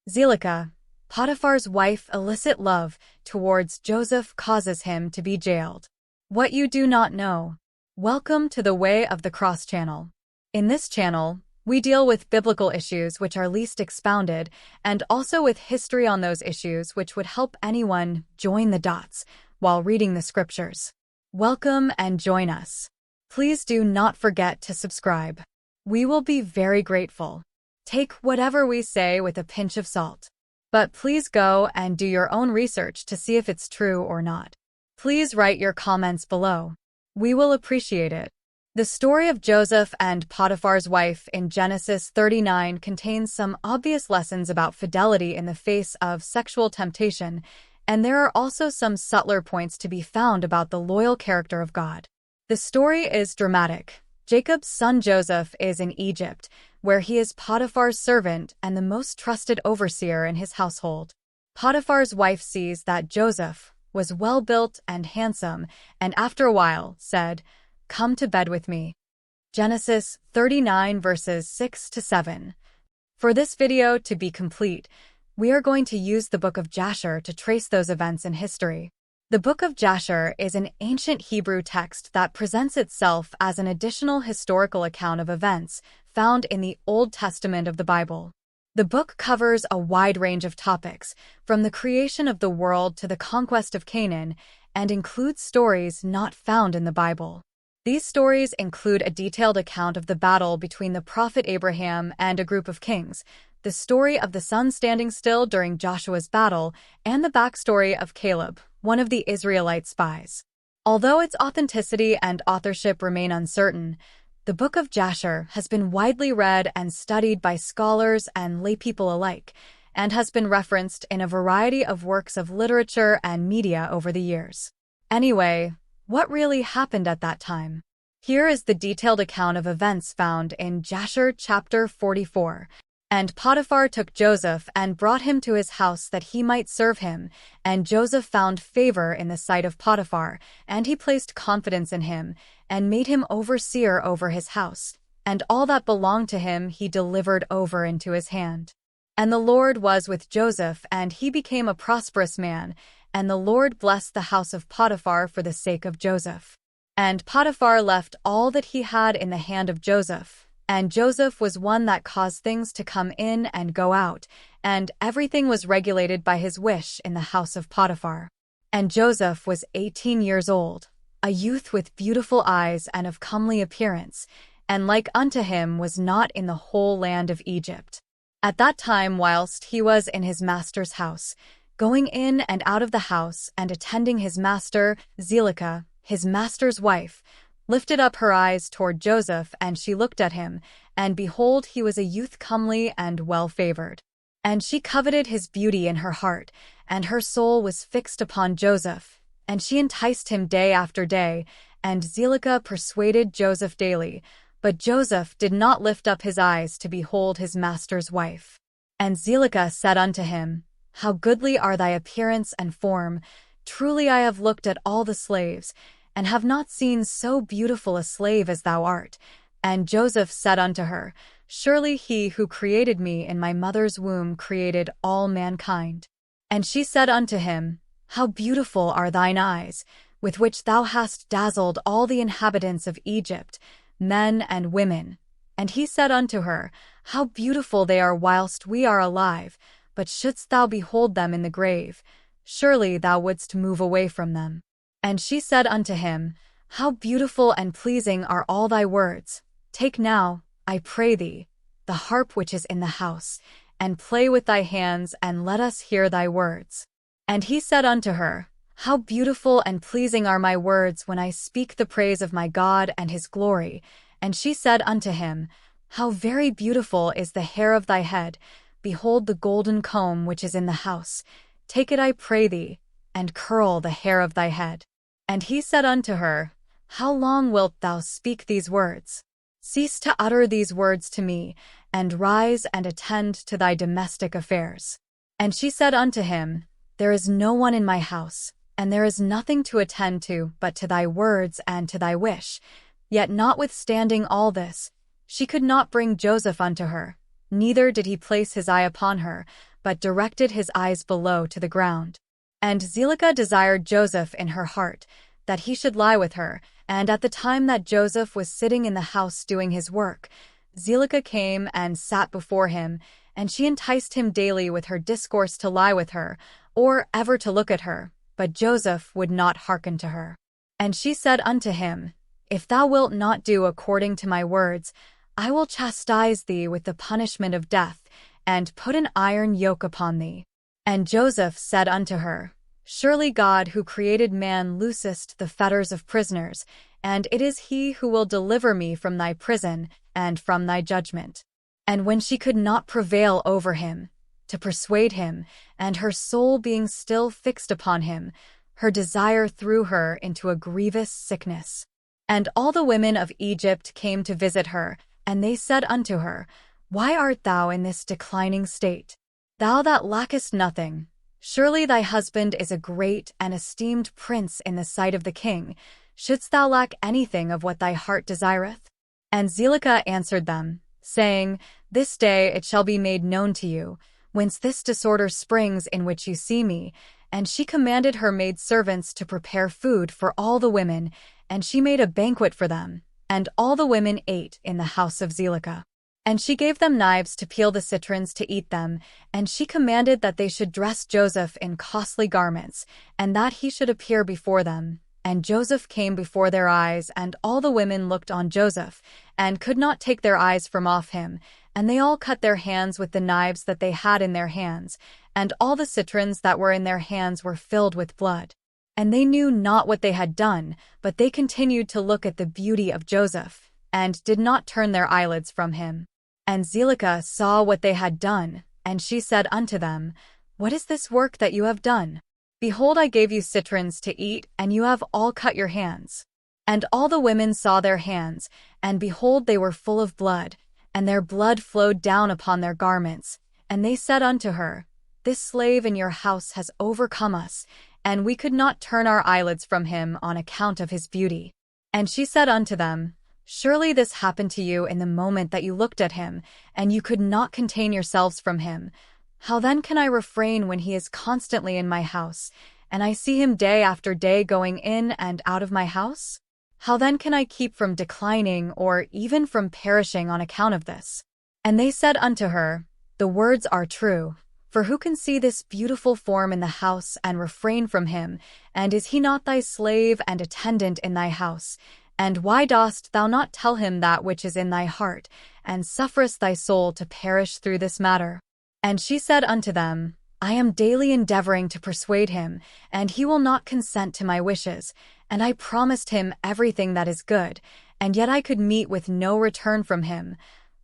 Zelicah, Potiphar's wife, illicit love towards Joseph causes him to be jailed. What you do not know. Welcome to the Way of the Cross channel. In this channel, we deal with biblical issues which are least expounded and also with history on those issues which would help anyone join the dots while reading the scriptures. Welcome and join us. Please do not forget to subscribe. We will be very grateful. Take whatever we say with a pinch of salt. But please go and do your own research to see if it's true or not. Please write your comments below. We will appreciate it. The story of Joseph and Potiphar's wife in Genesis 39 contains some obvious lessons about fidelity in the face of sexual temptation, and there are also some subtler points to be found about the loyal character of God. The story is dramatic. Jacob's son Joseph is in Egypt, where he is Potiphar's servant and the most trusted overseer in his household. Potiphar's wife sees that Joseph was well-built and handsome, and after a while said, "Come to bed with me." Genesis 39 verses 6 to 7. For this video to be complete, we are going to use the Book of Jasher to trace those events in history. The Book of Jasher is an ancient Hebrew text that presents itself as an additional historical account of events found in the Old Testament of the Bible. The book covers a wide range of topics, from the creation of the world to the conquest of Canaan, and includes stories not found in the Bible. These stories include a detailed account of the battle between the prophet Abraham and a group of kings, the story of the sun standing still during Joshua's battle, and the backstory of Caleb, one of the Israelite spies. Although its authenticity and authorship remain uncertain, the Book of Jasher has been widely read and studied by scholars and laypeople alike, and has been referenced in a variety of works of literature and media over the years. Anyway, what really happened at that time? Here is the detailed account of events found in Jasher Chapter 44. And Potiphar took Joseph and brought him to his house that he might serve him, and Joseph found favor in the sight of Potiphar, and he placed confidence in him, and made him overseer over his house, and all that belonged to him he delivered over into his hand. And the Lord was with Joseph, and he became a prosperous man, and the Lord blessed the house of Potiphar for the sake of Joseph. And Potiphar left all that he had in the hand of Joseph, and Joseph was one that caused things to come in and go out, and everything was regulated by his wish in the house of Potiphar. And Joseph was 18 years old, a youth with beautiful eyes and of comely appearance, and like unto him was not in the whole land of Egypt. At that time, whilst he was in his master's house, going in and out of the house and attending his master, Zelicah, his master's wife, lifted up her eyes toward Joseph, and she looked at him, and behold, he was a youth comely and well-favored. And she coveted his beauty in her heart, and her soul was fixed upon Joseph, and she enticed him day after day, and Zelicah persuaded Joseph daily, but Joseph did not lift up his eyes to behold his master's wife. And Zelicah said unto him, "How goodly are thy appearance and form! Truly I have looked at all the slaves, and have not seen so beautiful a slave as thou art." And Joseph said unto her, "Surely he who created me in my mother's womb created all mankind." And she said unto him, "How beautiful are thine eyes, with which thou hast dazzled all the inhabitants of Egypt, men and women." And he said unto her, "How beautiful they are whilst we are alive, but shouldst thou behold them in the grave, surely thou wouldst move away from them." And she said unto him, "How beautiful and pleasing are all thy words! Take now, I pray thee, the harp which is in the house, and play with thy hands, and let us hear thy words." And he said unto her, "How beautiful and pleasing are my words when I speak the praise of my God and his glory." And she said unto him, "How very beautiful is the hair of thy head! Behold the golden comb which is in the house. Take it, I pray thee, and curl the hair of thy head." And he said unto her, "How long wilt thou speak these words? Cease to utter these words to me, and rise and attend to thy domestic affairs." And she said unto him, "There is no one in my house, and there is nothing to attend to but to thy words and to thy wish." Yet notwithstanding all this, she could not bring Joseph unto her, neither did he place his eye upon her, but directed his eyes below to the ground. And Zelicah desired Joseph in her heart, that he should lie with her, and at the time that Joseph was sitting in the house doing his work, Zelicah came and sat before him, and she enticed him daily with her discourse to lie with her, or ever to look at her, but Joseph would not hearken to her. And she said unto him, If thou wilt not do according to my words, I will chastise thee with the punishment of death, and put an iron yoke upon thee. And Joseph said unto her, Surely God who created man loosest the fetters of prisoners, and it is he who will deliver me from thy prison and from thy judgment. And when she could not prevail over him, to persuade him, and her soul being still fixed upon him, her desire threw her into a grievous sickness. And all the women of Egypt came to visit her, and they said unto her, Why art thou in this declining state? Thou that lackest nothing, surely thy husband is a great and esteemed prince in the sight of the king. Shouldst thou lack anything of what thy heart desireth? And Zelicah answered them, saying, This day it shall be made known to you, whence this disorder springs in which you see me. And she commanded her maidservants to prepare food for all the women, and she made a banquet for them, and all the women ate in the house of Zelicah. And she gave them knives to peel the citrons to eat them, and she commanded that they should dress Joseph in costly garments, and that he should appear before them. And Joseph came before their eyes, and all the women looked on Joseph, and could not take their eyes from off him. And they all cut their hands with the knives that they had in their hands, and all the citrons that were in their hands were filled with blood. And they knew not what they had done, but they continued to look at the beauty of Joseph, and did not turn their eyelids from him. And Zelicah saw what they had done, and she said unto them, What is this work that you have done? Behold, I gave you citrons to eat, and you have all cut your hands. And all the women saw their hands, and behold, they were full of blood, and their blood flowed down upon their garments. And they said unto her, This slave in your house has overcome us, and we could not turn our eyelids from him on account of his beauty. And she said unto them, Surely this happened to you in the moment that you looked at him, and you could not contain yourselves from him. How then can I refrain when he is constantly in my house, and I see him day after day going in and out of my house? How then can I keep from declining or even from perishing on account of this? And they said unto her, The words are true. For who can see this beautiful form in the house and refrain from him? And is he not thy slave and attendant in thy house? And why dost thou not tell him that which is in thy heart, and sufferest thy soul to perish through this matter? And she said unto them, I am daily endeavoring to persuade him, and he will not consent to my wishes. And I promised him everything that is good, and yet I could meet with no return from him.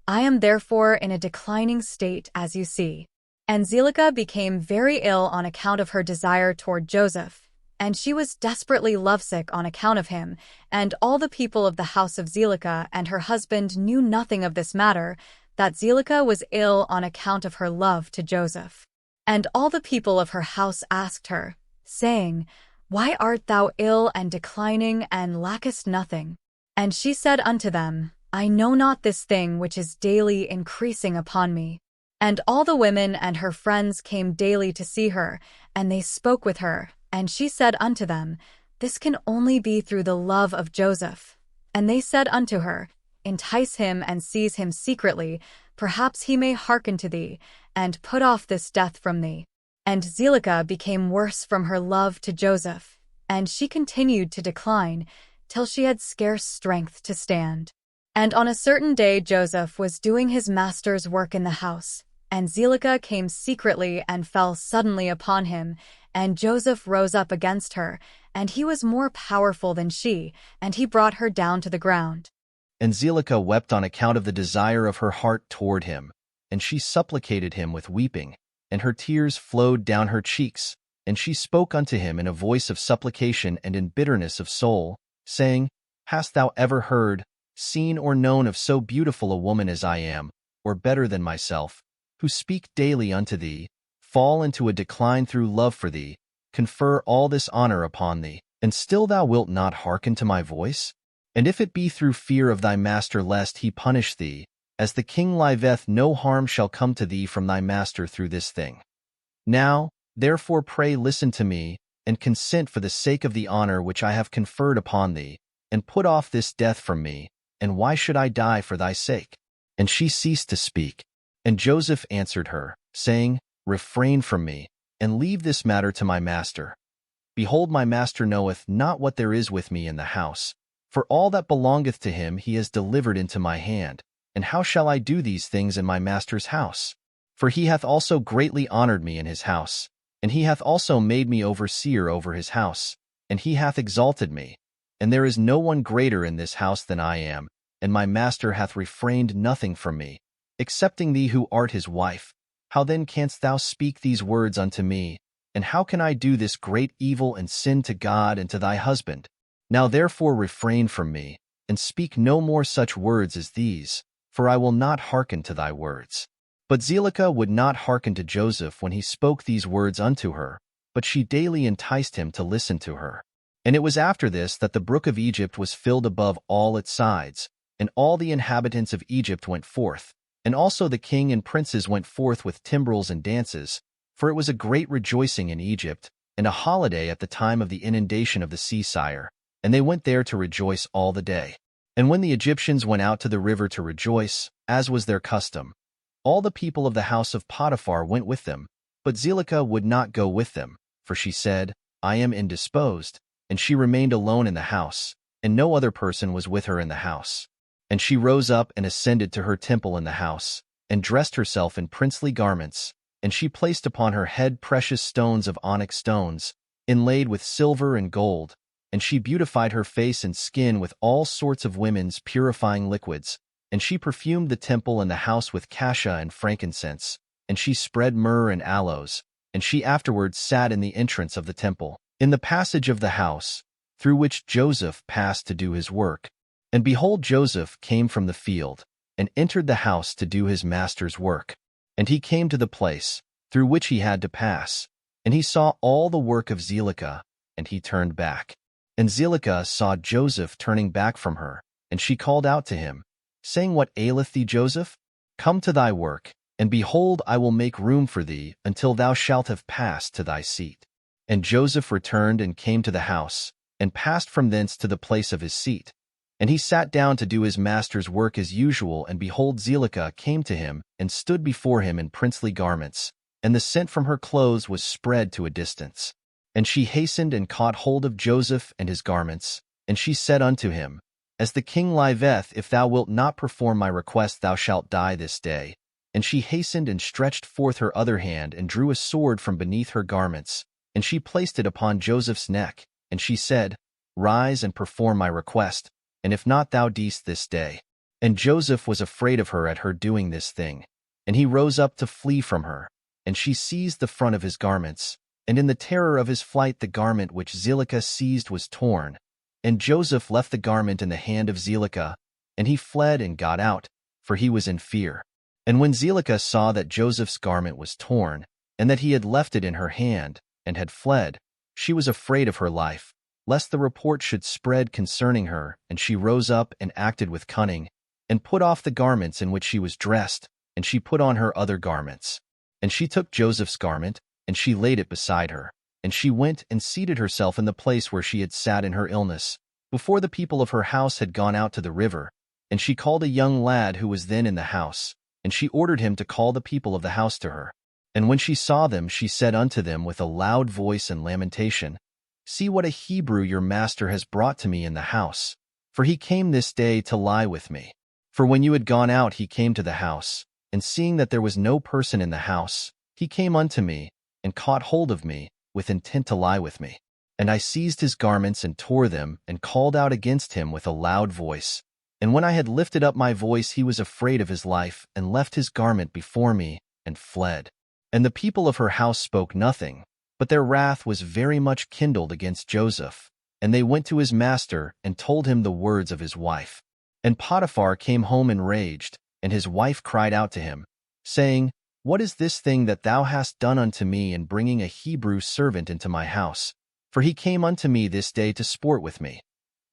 I am therefore in a declining state, as you see. And Zelicah became very ill on account of her desire toward Joseph, and she was desperately lovesick on account of him. And all the people of the house of Zelicah and her husband knew nothing of this matter, that Zelicah was ill on account of her love to Joseph. And all the people of her house asked her, saying, Why art thou ill and declining, and lackest nothing? And she said unto them, I know not this thing which is daily increasing upon me. And all the women and her friends came daily to see her, and they spoke with her. And she said unto them, This can only be through the love of Joseph. And they said unto her, Entice him and seize him secretly, perhaps he may hearken to thee, and put off this death from thee. And Zelicah became worse from her love to Joseph, and she continued to decline, till she had scarce strength to stand. And on a certain day Joseph was doing his master's work in the house, and Zelicah came secretly and fell suddenly upon him, and Joseph rose up against her, and he was more powerful than she, and he brought her down to the ground. And Zelicah wept on account of the desire of her heart toward him, and she supplicated him with weeping, and her tears flowed down her cheeks, and she spoke unto him in a voice of supplication and in bitterness of soul, saying, Hast thou ever heard, seen or known of so beautiful a woman as I am, or better than myself, who speak daily unto thee, fall into a decline through love for thee, confer all this honor upon thee, and still thou wilt not hearken to my voice? And if it be through fear of thy master lest he punish thee, as the king liveth, no harm shall come to thee from thy master through this thing. Now, therefore pray listen to me, and consent for the sake of the honor which I have conferred upon thee, and put off this death from me, and why should I die for thy sake? And she ceased to speak. And Joseph answered her, saying, Refrain from me, and leave this matter to my master. Behold, my master knoweth not what there is with me in the house. For all that belongeth to him he has delivered into my hand. And how shall I do these things in my master's house? For he hath also greatly honored me in his house, and he hath also made me overseer over his house, and he hath exalted me. And there is no one greater in this house than I am, and my master hath refrained nothing from me, excepting thee who art his wife. How then canst thou speak these words unto me? And how can I do this great evil and sin to God and to thy husband? Now therefore refrain from me, and speak no more such words as these, for I will not hearken to thy words. But Zelicah would not hearken to Joseph when he spoke these words unto her, but she daily enticed him to listen to her. And it was after this that the brook of Egypt was filled above all its sides, and all the inhabitants of Egypt went forth, and also the king and princes went forth with timbrels and dances, for it was a great rejoicing in Egypt, and a holiday at the time of the inundation of the sea sire, and they went there to rejoice all the day. And when the Egyptians went out to the river to rejoice, as was their custom, all the people of the house of Potiphar went with them, but Zelicah would not go with them, for she said, I am indisposed, and she remained alone in the house, and no other person was with her in the house. And she rose up and ascended to her temple in the house, and dressed herself in princely garments, and she placed upon her head precious stones of onyx stones, inlaid with silver and gold, and she beautified her face and skin with all sorts of women's purifying liquids, and she perfumed the temple and the house with cassia and frankincense, and she spread myrrh and aloes, and she afterwards sat in the entrance of the temple, in the passage of the house, through which Joseph passed to do his work. And behold, Joseph came from the field, and entered the house to do his master's work. And he came to the place, through which he had to pass, and he saw all the work of Zelicah, and he turned back. And Zelicah saw Joseph turning back from her, and she called out to him, saying, What aileth thee, Joseph? Come to thy work, and behold, I will make room for thee until thou shalt have passed to thy seat. And Joseph returned and came to the house, and passed from thence to the place of his seat. And he sat down to do his master's work as usual, and behold, Zelicah came to him, and stood before him in princely garments, and the scent from her clothes was spread to a distance. And she hastened and caught hold of Joseph and his garments, and she said unto him, As the king liveth, if thou wilt not perform my request, thou shalt die this day. And she hastened and stretched forth her other hand, and drew a sword from beneath her garments, and she placed it upon Joseph's neck, and she said, Rise and perform my request, and if not, thou deest this day. And Joseph was afraid of her at her doing this thing, and he rose up to flee from her, and she seized the front of his garments, and in the terror of his flight the garment which Zelicah seized was torn. And Joseph left the garment in the hand of Zelicah, and he fled and got out, for he was in fear. And when Zelicah saw that Joseph's garment was torn, and that he had left it in her hand, and had fled, she was afraid of her life, lest the report should spread concerning her, and she rose up and acted with cunning, and put off the garments in which she was dressed, and she put on her other garments. And she took Joseph's garment, and she laid it beside her, and she went and seated herself in the place where she had sat in her illness, before the people of her house had gone out to the river. And she called a young lad who was then in the house, and she ordered him to call the people of the house to her. And when she saw them, she said unto them with a loud voice and lamentation, See what a Hebrew your master has brought to me in the house, for he came this day to lie with me. For when you had gone out, he came to the house, and seeing that there was no person in the house, he came unto me, and caught hold of me, with intent to lie with me. And I seized his garments and tore them, and called out against him with a loud voice. And when I had lifted up my voice, he was afraid of his life, and left his garment before me, and fled. And the people of her house spoke nothing, but their wrath was very much kindled against Joseph. And they went to his master, and told him the words of his wife. And Potiphar came home enraged, and his wife cried out to him, saying, What is this thing that thou hast done unto me in bringing a Hebrew servant into my house? For he came unto me this day to sport with me.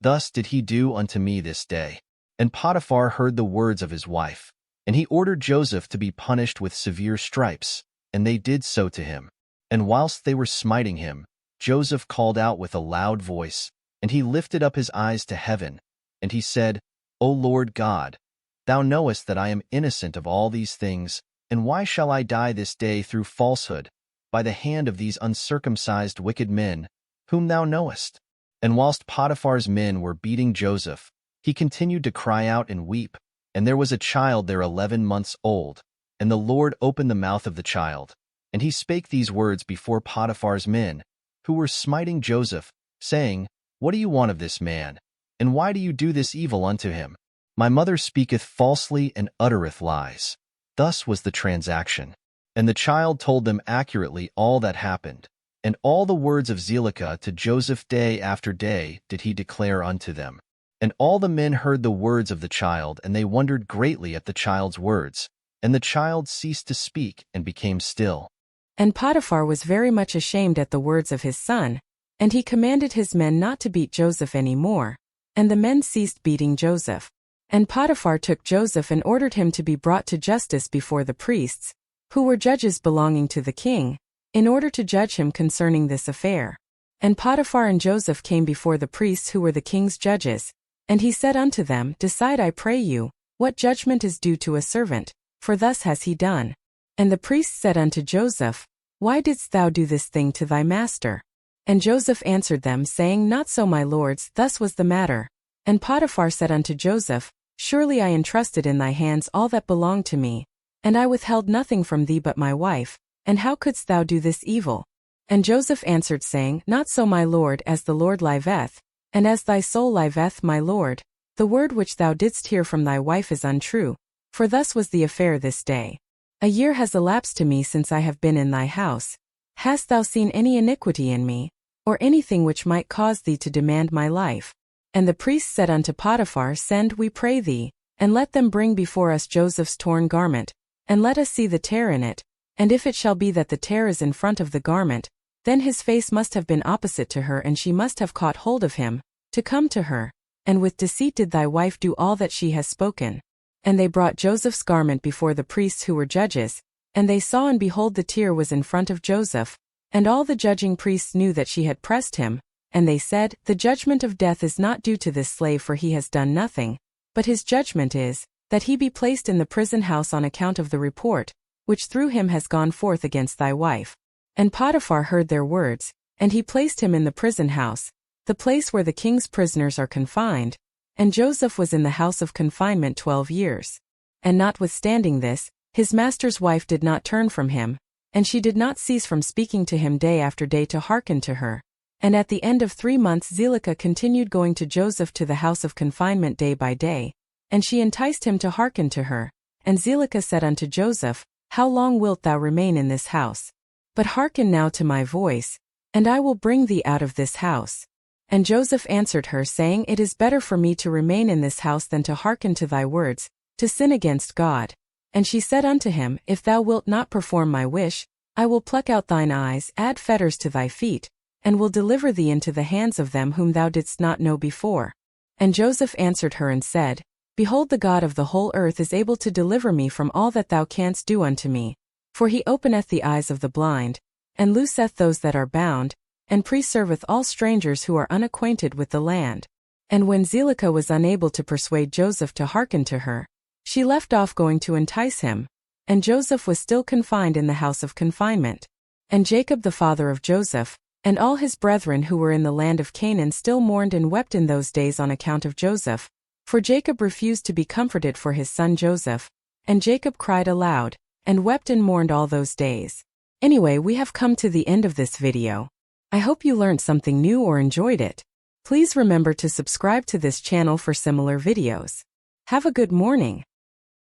Thus did he do unto me this day. And Potiphar heard the words of his wife, and he ordered Joseph to be punished with severe stripes, and they did so to him. And whilst they were smiting him, Joseph called out with a loud voice, and he lifted up his eyes to heaven, and he said, O Lord God, thou knowest that I am innocent of all these things, and why shall I die this day through falsehood, by the hand of these uncircumcised wicked men, whom thou knowest? And whilst Potiphar's men were beating Joseph, he continued to cry out and weep, and there was a child there 11 months old, and the Lord opened the mouth of the child, and he spake these words before Potiphar's men, who were smiting Joseph, saying, What do you want of this man? And why do you do this evil unto him? My mother speaketh falsely and uttereth lies. Thus was the transaction. And the child told them accurately all that happened, and all the words of Zelicah to Joseph day after day did he declare unto them. And all the men heard the words of the child, and they wondered greatly at the child's words. And the child ceased to speak and became still. And Potiphar was very much ashamed at the words of his son, and he commanded his men not to beat Joseph any more. And the men ceased beating Joseph. And Potiphar took Joseph and ordered him to be brought to justice before the priests, who were judges belonging to the king, in order to judge him concerning this affair. And Potiphar and Joseph came before the priests who were the king's judges. And he said unto them, Decide, I pray you, what judgment is due to a servant, for thus has he done. And the priests said unto Joseph, Why didst thou do this thing to thy master? And Joseph answered them, saying, Not so, my lords, thus was the matter. And Potiphar said unto Joseph, Surely I entrusted in thy hands all that belonged to me, and I withheld nothing from thee but my wife, and how couldst thou do this evil? And Joseph answered, saying, Not so, my lord, as the Lord liveth, and as thy soul liveth, my lord, the word which thou didst hear from thy wife is untrue, for thus was the affair this day. A year has elapsed to me since I have been in thy house. Hast thou seen any iniquity in me, or anything which might cause thee to demand my life? And the priests said unto Potiphar, Send, we pray thee, and let them bring before us Joseph's torn garment, and let us see the tear in it, and if it shall be that the tear is in front of the garment, then his face must have been opposite to her, and she must have caught hold of him, to come to her. And with deceit did thy wife do all that she has spoken. And they brought Joseph's garment before the priests who were judges, and they saw, and behold, the tear was in front of Joseph, and all the judging priests knew that she had pressed him. And they said, The judgment of death is not due to this slave, for he has done nothing, but his judgment is, that he be placed in the prison house on account of the report, which through him has gone forth against thy wife. And Potiphar heard their words, and he placed him in the prison house, the place where the king's prisoners are confined. And Joseph was in the house of confinement 12 years. And notwithstanding this, his master's wife did not turn from him, and she did not cease from speaking to him day after day to hearken to her. And at the end of 3 months Zelicah continued going to Joseph to the house of confinement day by day, and she enticed him to hearken to her. And Zelicah said unto Joseph, How long wilt thou remain in this house? But hearken now to my voice, and I will bring thee out of this house. And Joseph answered her, saying, It is better for me to remain in this house than to hearken to thy words, to sin against God. And she said unto him, If thou wilt not perform my wish, I will pluck out thine eyes, add fetters to thy feet, and will deliver thee into the hands of them whom thou didst not know before. And Joseph answered her and said, Behold, the God of the whole earth is able to deliver me from all that thou canst do unto me. For he openeth the eyes of the blind, and looseth those that are bound, and preserveth all strangers who are unacquainted with the land. And when Zelicah was unable to persuade Joseph to hearken to her, she left off going to entice him, and Joseph was still confined in the house of confinement. And Jacob the father of Joseph, and all his brethren who were in the land of Canaan still mourned and wept in those days on account of Joseph, for Jacob refused to be comforted for his son Joseph, and Jacob cried aloud, and wept and mourned all those days. Anyway, we have come to the end of this video. I hope you learned something new or enjoyed it. Please remember to subscribe to this channel for similar videos. Have a good morning.